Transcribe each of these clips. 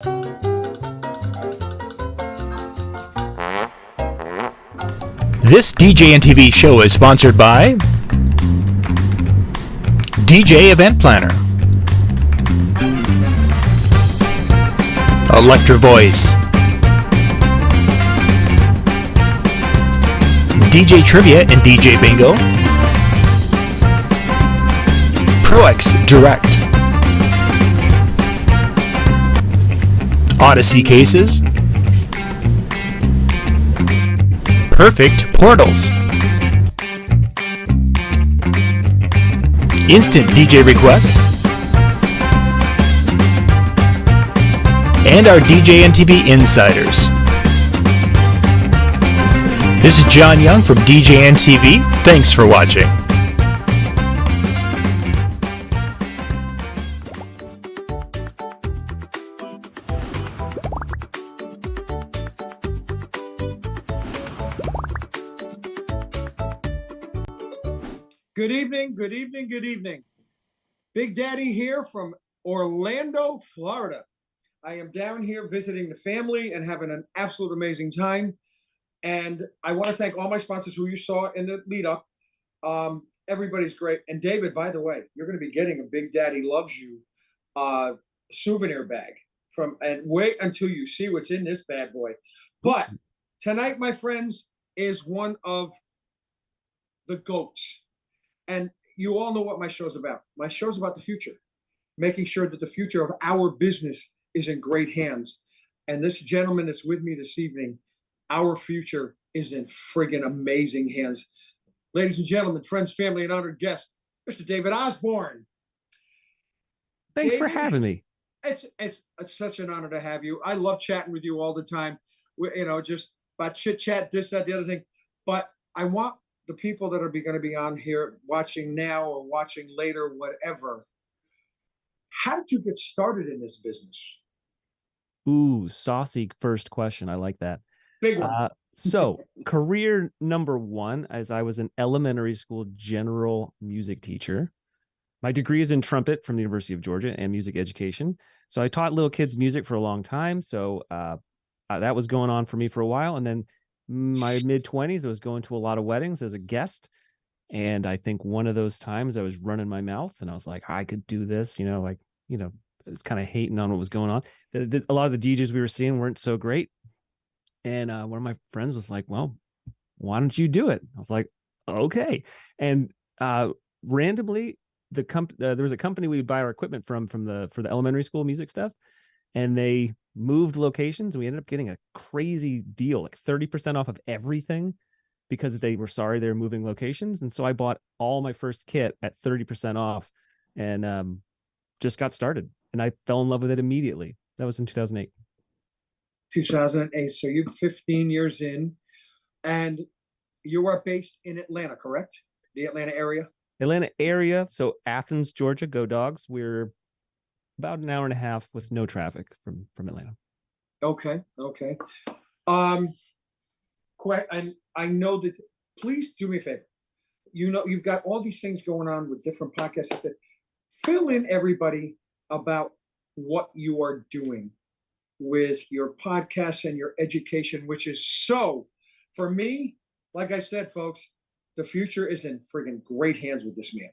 This DJNTV show is sponsored by DJ Event Planner, Electra Voice, DJ Trivia and DJ Bingo, ProX Direct, Odyssey Cases, Perfect Portals, Instant DJ Requests, and our DJNTV Insiders. This is John Young from DJNTV. Thanks for watching. Good evening, good evening, good evening. Big Daddy here from Orlando, Florida. I am down here visiting the family and having an absolute amazing time. And I want to thank all my sponsors who you saw in the lead up. Everybody's great. And David, by the way, you're going to be getting a Big Daddy Loves You souvenir bag and wait until you see what's in this bad boy. But tonight, my friends, is one of the GOATs. And you all know what my show's about. My show's about the future, making sure that the future of our business is in great hands. And this gentleman that's with me this evening, our future is in friggin' amazing hands. Ladies and gentlemen, friends, family, and honored guest, Mr. David Osborne. Thanks for having me. It's such an honor to have you. I love chatting with you all the time. Just about chit chat, this, that, the other thing. But I want the people that are going to be on here watching now or watching later, whatever. How did you get started in this business? Ooh, saucy first question. I like that. Big one. So career number one, as I was an elementary school general music teacher. My degree is in trumpet from the University of Georgia and music education. So I taught little kids music for a long time. So that was going on for me for a while. And then my mid-20s, I was going to a lot of weddings as a guest. And I think one of those times I was running my mouth and I was like, I could do this, I was kind of hating on what was going on. A lot of the DJs we were seeing weren't so great. And one of my friends was like, well, why don't you do it? I was like, okay. And randomly, there was a company we would buy our equipment for the elementary school music stuff. And they moved locations. And we ended up getting a crazy deal, like 30% off of everything, because they were sorry they were moving locations. And so I bought all my first kit at 30% off and just got started. And I fell in love with it immediately. That was in 2008. 2008. So you're 15 years in, and you are based in Atlanta, correct? The Atlanta area? Atlanta area. So Athens, Georgia, go Dogs. We're about an hour and a half with no traffic from Atlanta. Okay. And I know that, please do me a favor. You've got all these things going on with different podcasts. Fill in everybody about what you are doing with your podcast and your education, which is so, for me, like I said, folks, the future is in friggin' great hands with this man.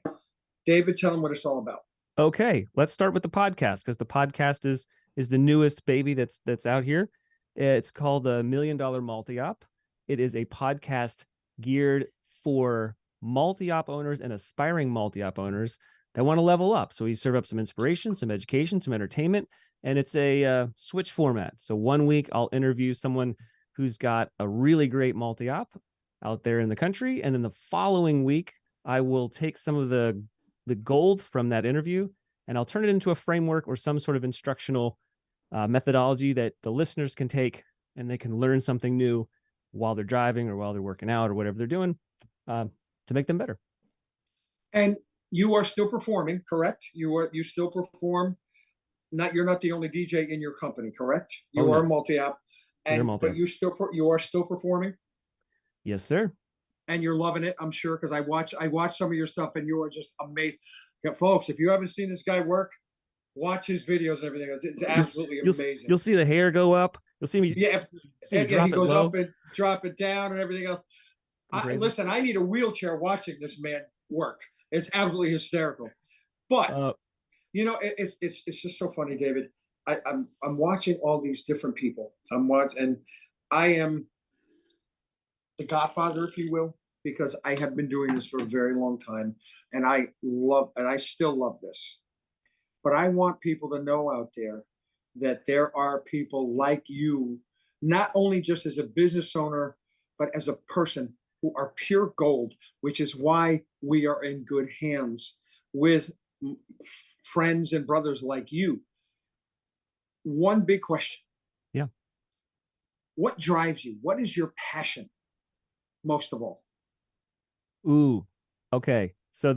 David, tell him what it's all about. Okay, let's start with the podcast, because the podcast is the newest baby that's out here. It's called the $1 Million Multi-Op. It is a podcast geared for multi-op owners and aspiring multi-op owners that want to level up. So we serve up some inspiration, some education, some entertainment, and it's a switch format. So 1 week I'll interview someone who's got a really great multi-op out there in the country, and then the following week I will take some of the gold from that interview and I'll turn it into a framework or some sort of instructional methodology that the listeners can take and they can learn something new while they're driving or while they're working out or whatever they're doing to make them better. And you are still performing, correct? You still perform. You're not the only DJ in your company, correct? You are multi-op, but you are still performing. Yes, sir. And you're loving it, I'm sure, because I watch some of your stuff and you are just amazing. Yeah, folks, if you haven't seen this guy work, watch his videos and everything else. It's absolutely amazing. You'll see the hair go up. You'll see me. Yeah, see me yeah, drop he it goes low. up and drop it down and everything else. Listen, I need a wheelchair watching this man work. It's absolutely hysterical. But you know, it's just so funny, David. I'm watching all these different people. And I am the godfather, if you will, because I have been doing this for a very long time, and I still love this. But I want people to know out there that there are people like you, not only just as a business owner, but as a person, who are pure gold, which is why we are in good hands with friends and brothers like you. One big question. Yeah. What drives you? What is your passion most of all? Ooh, okay. So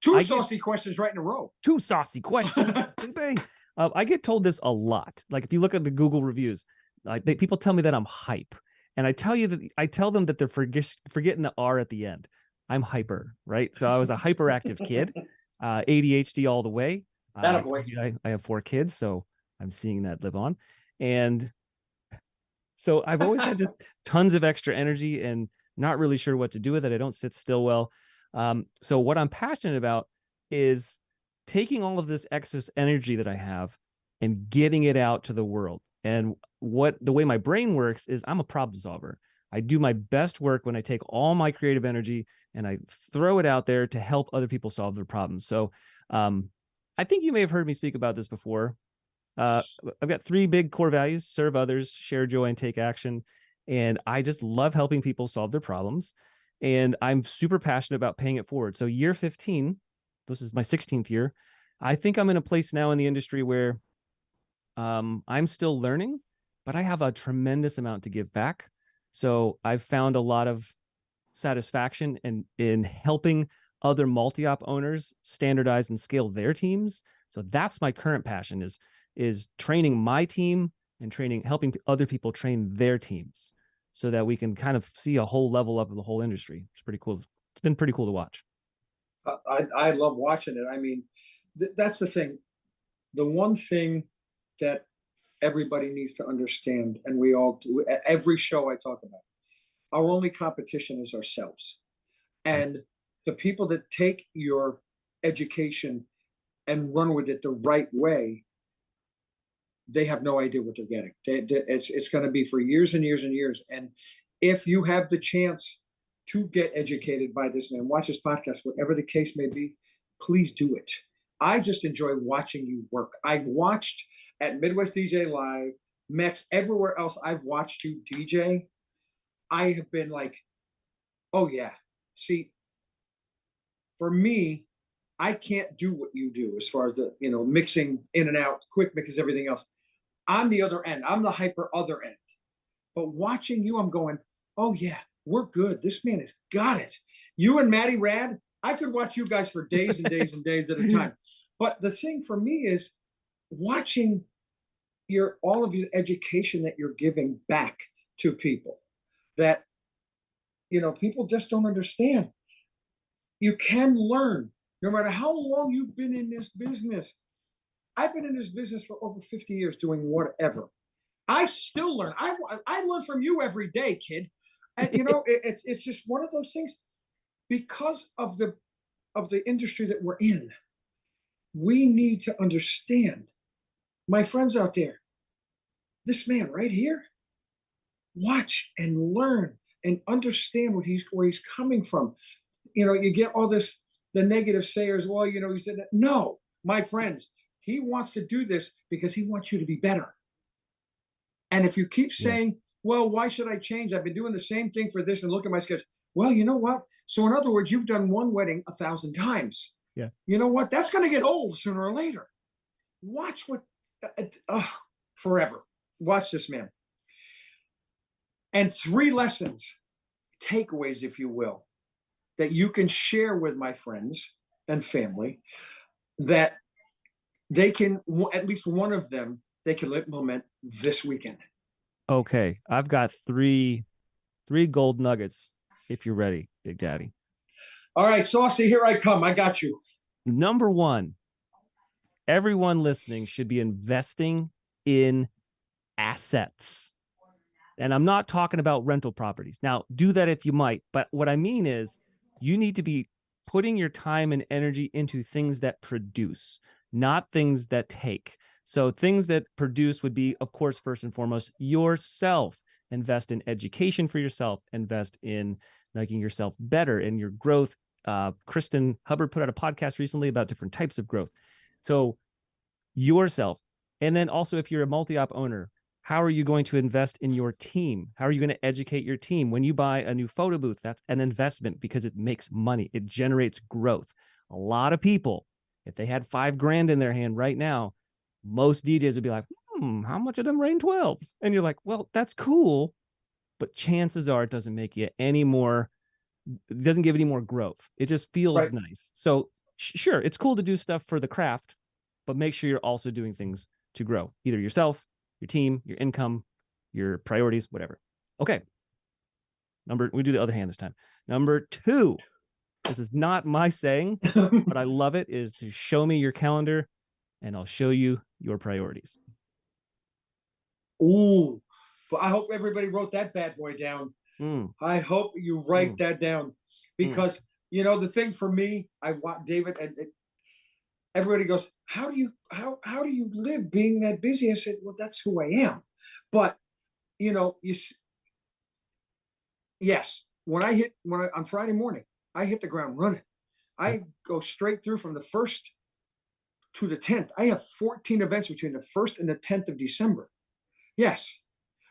Two saucy questions right in a row. Two saucy questions. I get told this a lot. Like if you look at the Google reviews, people tell me that I'm hype. And I tell them that they're forgetting the R at the end. I'm hyper, right? So I was a hyperactive kid, ADHD all the way. I have 4 kids, so I'm seeing that live on. And so I've always had just tons of extra energy and not really sure what to do with it. I don't sit still well. So what I'm passionate about is taking all of this excess energy that I have and getting it out to the world. And the way my brain works is I'm a problem solver. I do my best work when I take all my creative energy and I throw it out there to help other people solve their problems. So I think you may have heard me speak about this before. I've got 3 big core values: serve others, share joy, and take action. And I just love helping people solve their problems. And I'm super passionate about paying it forward. So year 15, this is my 16th year. I think I'm in a place now in the industry where I'm still learning, but I have a tremendous amount to give back. So I've found a lot of satisfaction in helping other multi-op owners standardize and scale their teams. So that's my current passion is training my team and helping other people train their teams so that we can kind of see a whole level up of the whole industry. It's pretty cool. It's been pretty cool to watch. I love watching it. I mean, that's the thing. The one thing that everybody needs to understand, and we all do, every show I talk about, our only competition is ourselves. And the people that take your education and run with it the right way, they have no idea what they're getting. It's going to be for years and years and years. And if you have the chance to get educated by this man, watch this podcast, whatever the case may be, please do it. I just enjoy watching you work. I watched at Midwest DJ Live, Max, everywhere else I've watched you DJ. I have been like, oh yeah. See, for me, I can't do what you do as far as the, mixing in and out, quick mixes, everything else. I'm the other end. I'm the hyper other end. But watching you, I'm going, oh yeah, we're good. This man has got it. You and Matty Rad, I could watch you guys for days and days and days at a time. But the thing for me is watching all of your education that you're giving back to people that, people just don't understand. You can learn no matter how long you've been in this business. I've been in this business for over 50 years doing whatever. I still learn. I learn from you every day, kid. And it's just one of those things. Because of the industry that we're in, we need to understand, my friends out there, this man right here, watch and learn and understand where he's coming from. You get all the negative sayers, well, he said that. No, my friends, he wants to do this because he wants you to be better. And if you keep saying, well, why should I change? I've been doing the same thing for this and look at my schedule. Well, you know what? So in other words, you've done one wedding 1,000 times. Yeah. You know what? That's going to get old sooner or later. Watch forever. Watch this man. And 3 lessons, takeaways, if you will, that you can share with my friends and family that they can, at least one of them, they can implement this weekend. Okay. I've got 3 gold nuggets if you're ready, Big Daddy. All right, Saucy, here I come. I got you. Number 1, everyone listening should be investing in assets. And I'm not talking about rental properties. Now, do that if you might. But what I mean is you need to be putting your time and energy into things that produce, not things that take. So things that produce would be, of course, first and foremost, yourself. Invest in education for yourself. Invest in making yourself better in your growth. Kristen Hubbard put out a podcast recently about different types of growth. So yourself. And then also, if you're a multi-op owner, how are you going to invest in your team? How are you going to educate your team? When you buy a new photo booth, that's an investment because it makes money. It generates growth. A lot of people, if they had $5,000 in their hand right now, most DJs would be like, how much of them rain 12? And you're like, well, that's cool. But chances are it doesn't make you any more, it doesn't give any more growth. It just feels nice. So sure, it's cool to do stuff for the craft, but make sure you're also doing things to grow, either yourself, your team, your income, your priorities, whatever. Okay. We do the other hand this time. Number 2, this is not my saying, but I love it, is to show me your calendar and I'll show you your priorities. Ooh, but I hope everybody wrote that bad boy down. I hope you write that down, because the thing for me, I want David, and everybody goes, how do you live being that busy? I said, well, that's who I am. But yes, on Friday morning, I hit the ground running. I go straight through from the 1st to the 10th. I have 14 events between the 1st and the 10th of December. Yes.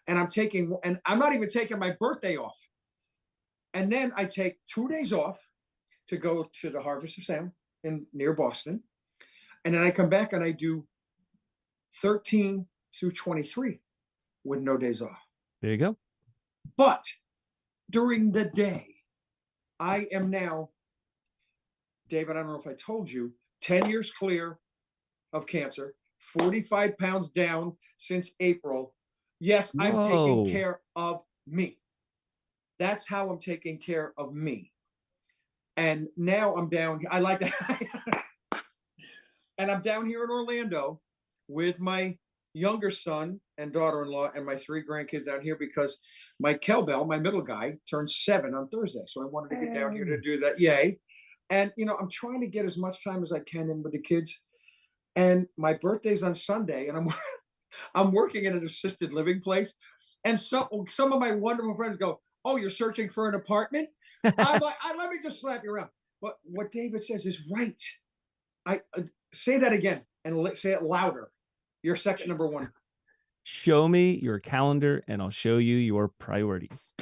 And I'm not even taking my birthday off. And then I take 2 days off to go to the Harvest of Sam near Boston. And then I come back and I do 13 through 23 with no days off. There you go. But during the day, I am now, David, I don't know if I told you, 10 years clear of cancer, 45 pounds down since April. Yes, I'm taking care of me. That's how I'm taking care of me. And now I'm down here. I like that. And I'm down here in Orlando with my younger son and daughter-in-law and my 3 grandkids down here, because my Kelbell, my middle guy, turns 7 on Thursday. So I wanted to get down here to do that. Yay. And, I'm trying to get as much time as I can in with the kids. And my birthday's on Sunday, and I'm working in an assisted living place. And some of my wonderful friends go, oh, you're searching for an apartment? I'm like, let me just slap you around. But what David says is right. I say that again and say it louder. Your second number 1. Show me your calendar and I'll show you your priorities.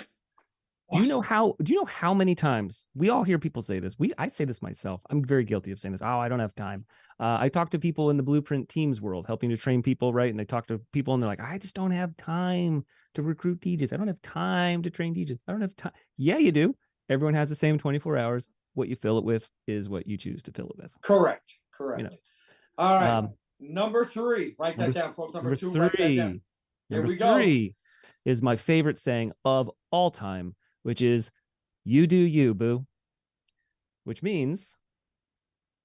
Awesome. Do you know how many times we all hear people say this? I say this myself. I'm very guilty of saying this. Oh, I don't have time. I talk to people in the Blueprint Teams world, helping to train people, right? And they talk to people and they're like, I just don't have time to recruit DJs. I don't have time to train DJs. I don't have time. Yeah, you do. Everyone has the same 24 hours. What you fill it with is what you choose to fill it with. Correct. All right. Number 3. Write that down, folks. Number 2. Write that down. Number 3 is my favorite saying of all time, which is, you do you, boo. Which means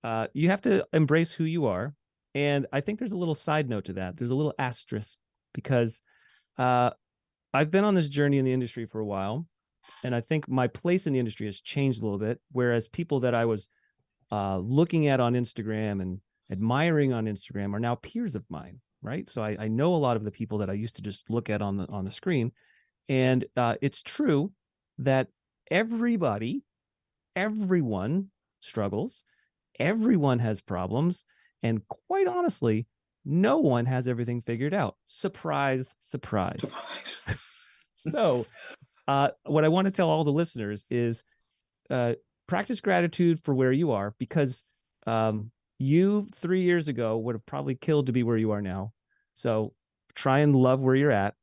you have to embrace who you are. And I think there's a little side note to that. There's a little asterisk, because I've been on this journey in the industry for a while. And I think my place in the industry has changed a little bit. Whereas people that I was looking at on Instagram and admiring on Instagram are now peers of mine, right? So I know a lot of the people that I used to just look at on the screen. And it's true that everyone struggles, everyone has problems, and quite honestly, no one has everything figured out. Surprise, surprise. So what I want to tell all the listeners is practice gratitude for where you are, because you 3 years ago would have probably killed to be where you are now. So try and love where you're at,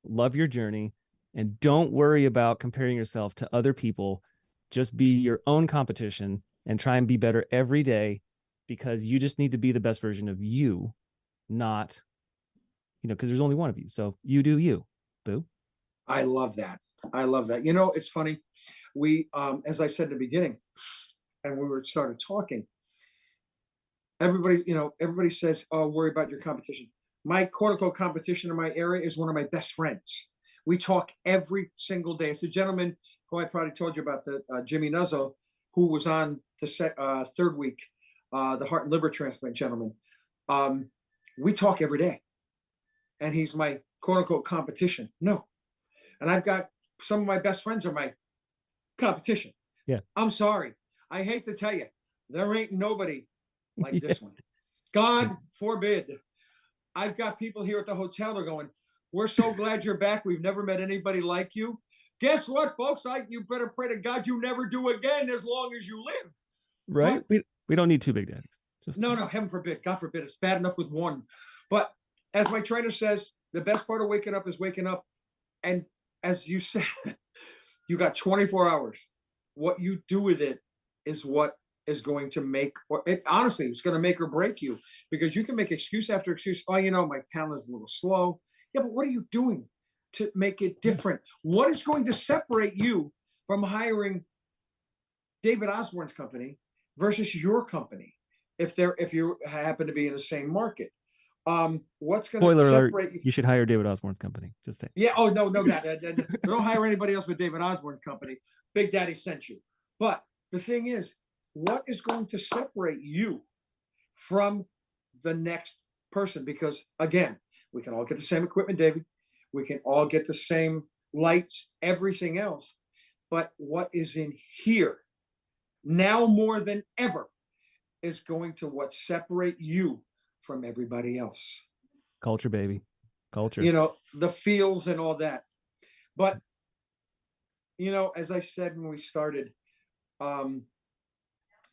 love your journey, and don't worry about comparing yourself to other people. Just be your own competition and try and be better every day, because you just need to be the best version of you, not, because there's only one of you. So you do you, boo. I love that. It's funny. We, as I said in the beginning, and we started talking, everybody says, oh, worry about your competition. My quote unquote competition in my area is one of my best friends. We talk every single day. It's a gentleman who I probably told you about, the Jimmy Nuzzo, who was on the third week, the heart and liver transplant gentleman. We talk every day, and he's my quote unquote competition. No, and I've got some of my best friends are my competition. Yeah, I'm sorry, I hate to tell you, there ain't nobody like this one. God forbid. I've got people here at the hotel. They're going, we're so glad you're back. We've never met anybody like you. Guess what, folks? You better pray to God you never do again as long as you live. Right? But we don't need two big daddies. No, heaven forbid. God forbid. It's bad enough with one. But as my trainer says, the best part of waking up is waking up. And as you said, you got 24 hours. What you do with it is what is going to make, honestly, it's going to make or break you, because you can make excuse after excuse. Oh, my calendar's a little slow. Yeah, but what are you doing to make it different? What is going to separate you from hiring David Osborne's company versus your company, if you happen to be in the same market? What's going to separate you? You should hire David Osborne's company. Just say. Yeah. Oh, no, don't hire anybody else but David Osborne's company. Big Daddy sent you. But the thing is, what is going to separate you from the next person? Because again, we can all get the same equipment, David. We can all get the same lights, everything else. But what is in here now more than ever is going to what separate you from everybody else. Culture, baby. Culture. The feels and all that. But, as I said when we started,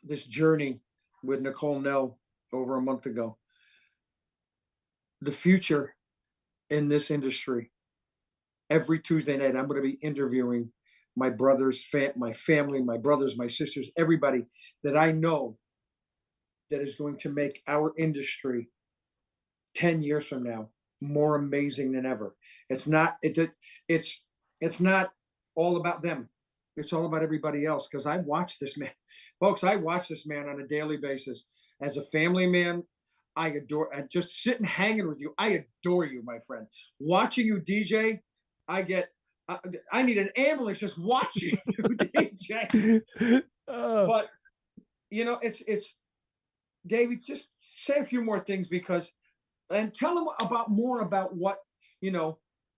this journey with Nicole Nell over a month ago, the future in this industry, every Tuesday night, I'm going to be interviewing my brothers, my family, my brothers, my sisters, everybody that I know that is going to make our industry 10 years from now more amazing than ever. It's not all about them. It's all about everybody else. Because I watch this man, folks. I watch this man on a daily basis. As a family man, I adore. Just sitting hanging with you, I adore you, my friend. Watching you DJ, I need an ambulance just watching you DJ. But it's David. Just say a few more things, and tell them more about what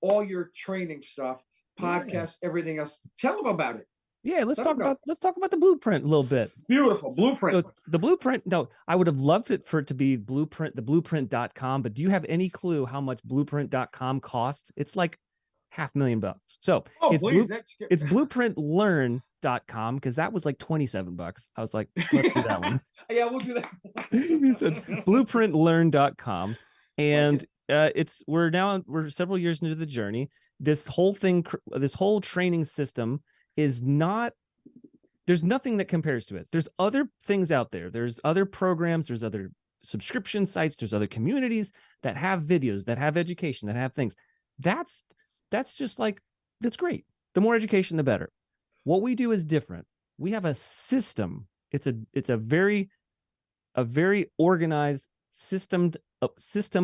all your training stuff, podcast, everything else. Tell them about it. Yeah, let's talk about the blueprint a little bit. Beautiful blueprint. So the blueprint. No, I would have loved it for it to be blueprint, the blueprint.com. But do you have any clue how much blueprint.com costs? It's like $500,000. So it's blueprintlearn.com, because that was like $27. I was like, let's do that one. Yeah, we'll do that. So it's blueprintlearn.com. And we're several years into the journey. This whole training system is there's nothing that compares to it. There's other things out there. There's other programs, there's other subscription sites, there's other communities that have videos, that have education, that have things. That's just like, that's great. The more education, the better. What we do is different. We have a system. It's a very organized system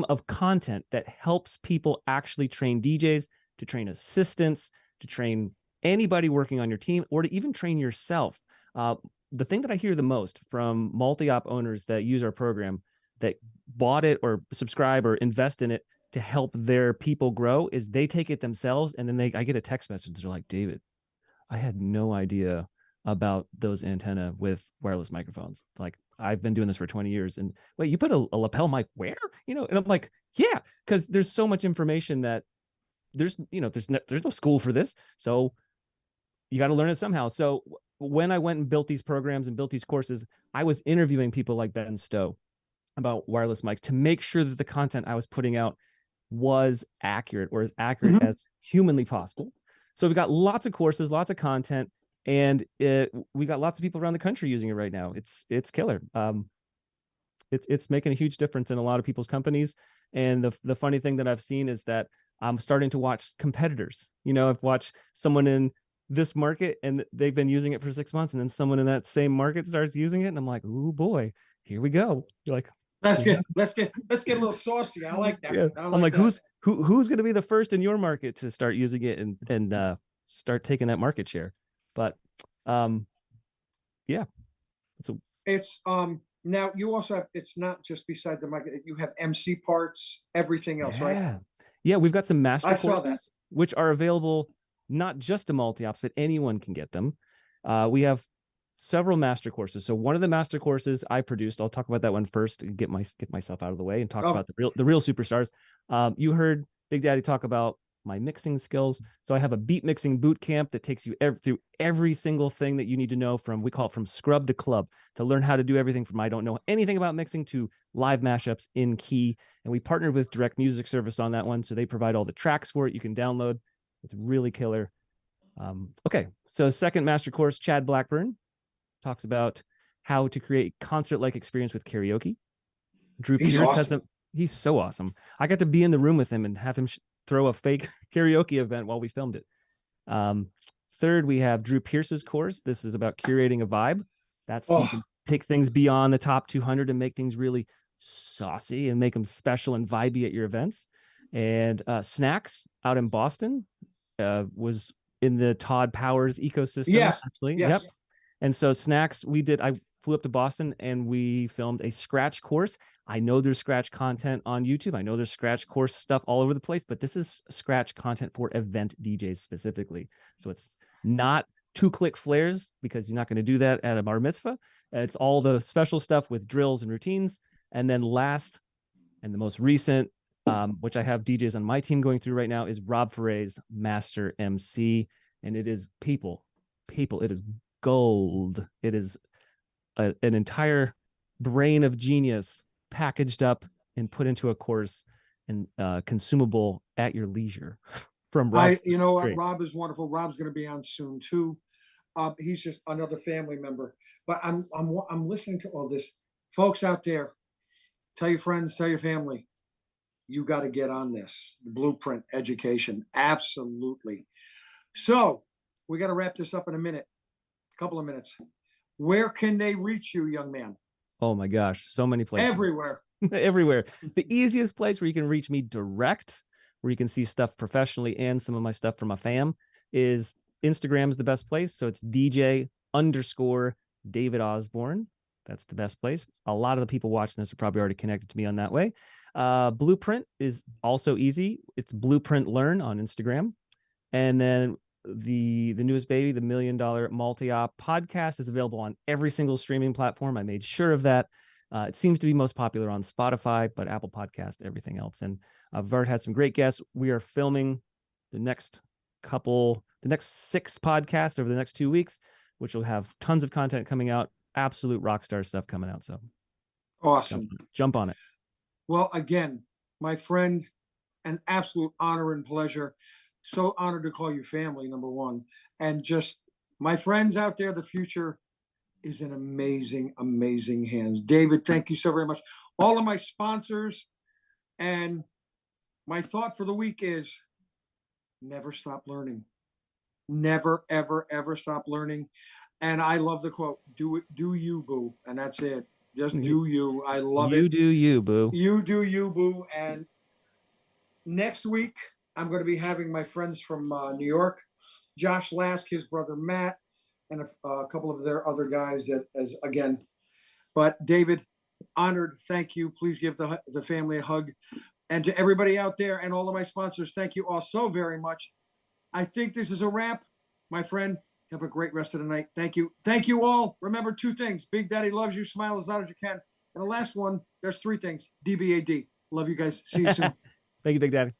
of content that helps people actually train DJs, to train assistants, to train anybody working on your team, or to even train yourself. The thing that I hear the most from multi-op owners that use our program, that bought it or subscribe or invest in it to help their people grow, is they take it themselves, and then I get a text message. They're like, David, I had no idea about those antenna with wireless microphones. Like, I've been doing this for 20 years, and wait, you put a lapel mic where? And I'm like, yeah, because there's so much information that there's no school for this. So you got to learn it somehow. So when I went and built these programs and built these courses, I was interviewing people like Ben Stowe about wireless mics to make sure that the content I was putting out was accurate, or as accurate as humanly possible. So we got lots of courses, lots of content, and we got lots of people around the country using it right now. It's killer. It's making a huge difference in a lot of people's companies. And the funny thing that I've seen is that I'm starting to watch competitors. I've watched someone in this market and they've been using it for 6 months, and then someone in that same market starts using it, and I'm like, ooh boy, here we go. You're like, Let's get a little saucy. I like that. Yeah. I I'm like, that. who's going to be the first in your market to start using it and start taking that market share? But yeah. So it's now you also have, it's not just besides the mic, you have MC parts, everything else, right? Yeah, we've got some master I saw that. courses which are available not just to multi-ops, but anyone can get them. We have several master courses. So one of the master courses I produced, I'll talk about that one first and get myself out of the way and talk about the real superstars. You heard Big Daddy talk about my mixing skills. So I have a beat mixing boot camp that takes you through every single thing that you need to know from, we call it from scrub to club, to learn how to do everything from I don't know anything about mixing to live mashups in key. And we partnered with Direct Music Service on that one. So they provide all the tracks for it. You can download. It's really killer. Okay. So second master course, Chad Blackburn talks about how to create concert-like experience with karaoke. Drew He's Pierce awesome. He's so awesome. I got to be in the room with him and have him throw a fake karaoke event while we filmed it. Third, we have Drew Pierce's course. This is about curating a vibe. You can take things beyond the top 200 and make things really saucy and make them special and vibey at your events. And Snacks out in Boston was in the Todd Powers ecosystem. Yes. Actually. Yes. Yep. And so Snacks, I flew up to Boston and we filmed a scratch course. I know there's scratch content on YouTube. I know there's scratch course stuff all over the place, but this is scratch content for event DJs specifically. So it's not 2-click flares, because you're not going to do that at a bar mitzvah. It's all the special stuff with drills and routines. And then last and the most recent, which I have DJs on my team going through right now, is Rob Ferre's Master MC. And it is people, it is gold. It is an entire brain of genius packaged up and put into a course and consumable at your leisure. From Rob, Rob is wonderful. Rob's going to be on soon too. He's just another family member. But I'm listening to all this, folks out there. Tell your friends, tell your family. You got to get on this. The Blueprint education, absolutely. So we got to wrap this up in a couple of minutes. Where can they reach you, young man? Oh my gosh, so many places. Everywhere. Everywhere. The easiest place where you can reach me direct, where you can see stuff professionally and some of my stuff from my fam, is Instagram's the best place. So it's DJ_David Osborne. That's the best place. A lot of the people watching this are probably already connected to me on that way. Blueprint is also easy. It's Blueprint Learn on Instagram. And then the newest baby, the $1 Million Multi-Op podcast, is available on every single streaming platform. I made sure of that. It seems to be most popular on Spotify, but Apple Podcast, everything else. And I've already had some great guests. We are filming the next 6 podcasts over the next 2 weeks, which will have tons of content coming out. Absolute rock star stuff coming out. So awesome. Jump on it. Well, again, my friend, an absolute honor and pleasure. So honored to call you family, number one. And just my friends out there, the future is in amazing, amazing hands. David, thank you so very much. All of my sponsors, and my thought for the week is never stop learning. Never, ever, ever stop learning. And I love the quote, do you, boo. And that's it. Just do you. I love it. You do you, boo. You do you, boo. And next week, I'm going to be having my friends from New York, Josh Lask, his brother Matt, and a couple of their other guys again. But David, honored. Thank you. Please give the family a hug. And to everybody out there and all of my sponsors, thank you all so very much. I think this is a wrap, my friend. Have a great rest of the night. Thank you. Thank you all. Remember 2 things. Big Daddy loves you. Smile as loud as you can. And the last one, there's 3 things. DBAD. Love you guys. See you soon. Thank you, Big Daddy.